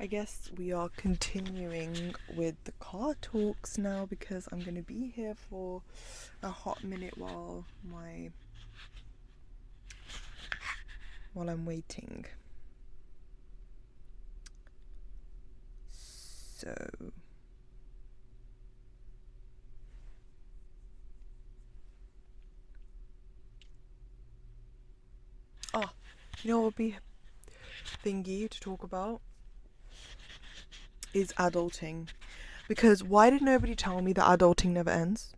I guess we are continuing with the car talks now because I'm going to be here for a hot minute while I'm waiting. So you know what would be thingy to talk about is adulting. Because why did nobody tell me that adulting never ends?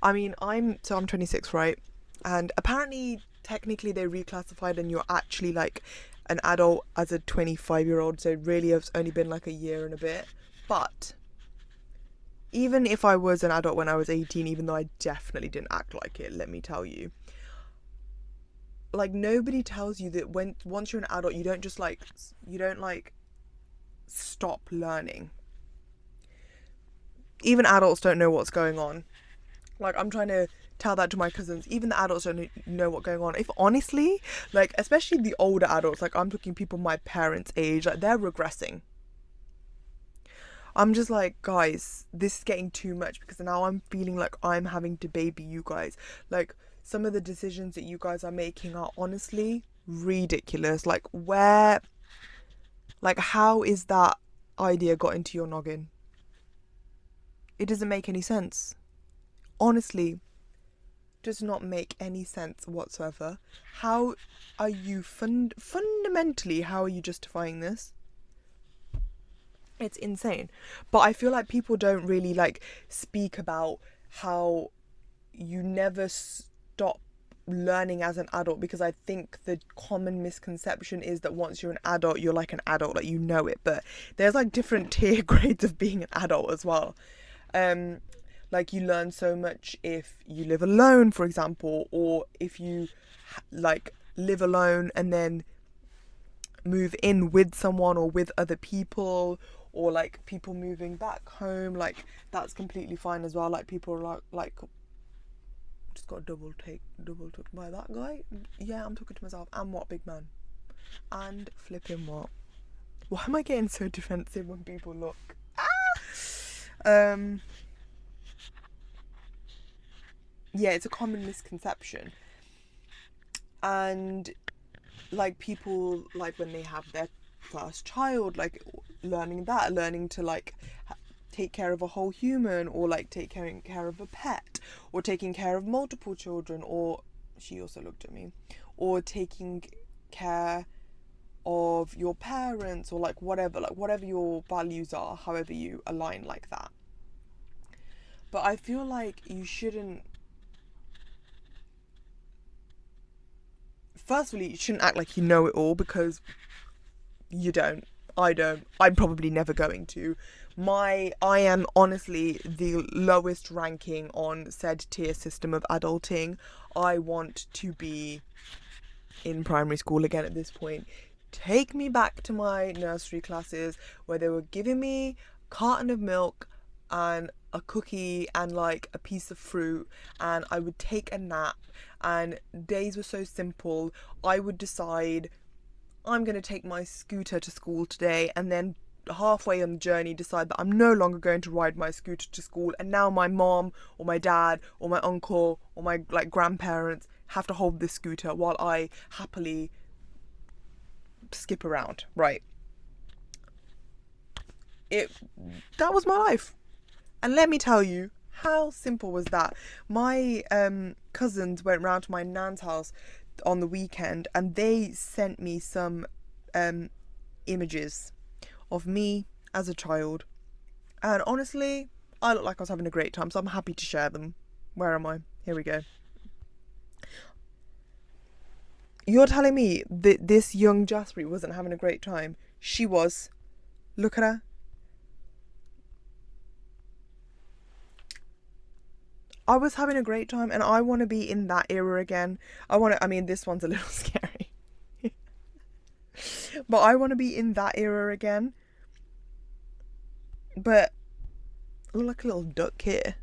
I mean, I'm 26, right? And apparently, technically, they reclassified and you're actually like an adult as a 25-year-old. So really, it's only been like a year and a bit. But even if I was an adult when I was 18, even though I definitely didn't act like it, let me tell you, like nobody tells you that once you're an adult, you don't stop learning. Even adults don't know what's going on. Like, I'm trying to tell that to my cousins. Even the adults don't know what's going on. If honestly, like, especially the older adults, like, I'm talking people my parents' age, like, they're regressing. I'm just like, guys, this is getting too much because now I'm feeling like I'm having to baby you guys. Like, some of the decisions that you guys are making are honestly ridiculous. Like, how is that idea got into your noggin? It doesn't make any sense. Honestly, does not make any sense whatsoever. How are you fundamentally, how are you justifying this? It's insane. But I feel like people don't really like speak about how you never stop learning as an adult, because I think the common misconception is that once you're an adult, you're like an adult, like you know it. But there's like different tier grades of being an adult as well. Like, you learn so much if you live alone, for example, or if you like live alone and then move in with someone or with other people, or like people moving back home, like that's completely fine as well. Like, people are like just got double took by that guy. Yeah, I'm talking to myself. And what, big man? And flipping what? Why am I getting so defensive when people look? Yeah, it's a common misconception. And like, people, like when they have their first child, like learning to like take care of a whole human, or like taking care of a pet, or taking care of multiple children, or she also looked at me, or taking care of your parents, or like whatever your values are, however you align like that. But I feel like you shouldn't, firstly, you shouldn't act like you know it all, because you don't. I don't. I'm probably never going to. I am honestly the lowest ranking on said tier system of adulting. I want to be in primary school again at this point. Take me back to my nursery classes where they were giving me a carton of milk and a cookie and like a piece of fruit, and I would take a nap, and days were so simple. I would decide I'm going to take my scooter to school today, and then halfway on the journey decide that I'm no longer going to ride my scooter to school, and now my mom or my dad or my uncle or my like grandparents have to hold this scooter while I happily skip around, right? That was my life. And let me tell you, how simple was that? My cousins went round to my nan's house on the weekend, and they sent me some images of me as a child, and honestly, I look like I was having a great time, so I'm happy to share them. Where am I? Here we go. You're telling me that this young Jaspreet wasn't having a great time? She was. Look at her. I was having a great time, and I want to be in that era again. I mean, this one's a little scary. But I want to be in that era again. But I look like a little duck here.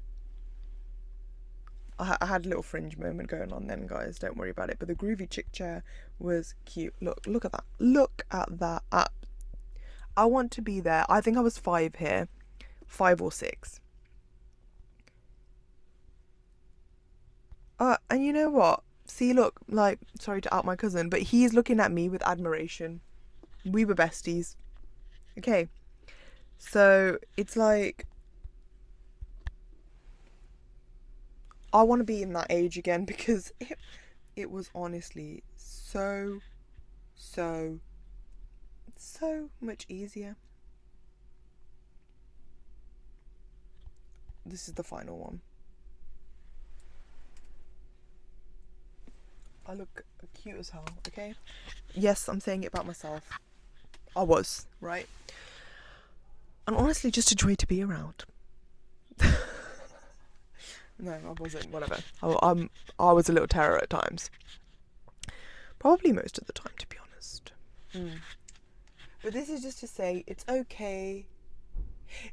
I had a little fringe moment going on then, guys. Don't worry about it. But the groovy chick chair was cute. Look at that. Look at that. I want to be there. I think I was 5 here. 5 or 6. And you know what? See, look, like, sorry to out my cousin, but he's looking at me with admiration. We were besties. Okay. So, it's like, I want to be in that age again because it was honestly so much easier. This is the final one. I look cute as hell, okay? Yes, I'm saying it about myself. I was, right? And honestly, just a joy to be around. No, I wasn't. Whatever. I was a little terror at times. Probably most of the time, to be honest. But this is just to say it's okay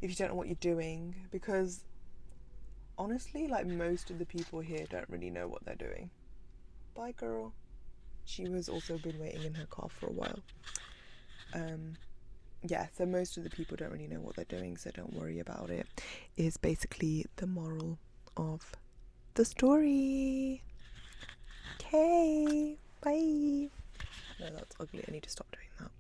if you don't know what you're doing, because honestly, like, most of the people here don't really know what they're doing. Bye, girl. She was also been waiting in her car for a while. Yeah, so most of the people don't really know what they're doing, so don't worry about it, is basically the moral of the story. Okay, bye. No, that's ugly. I need to stop doing that.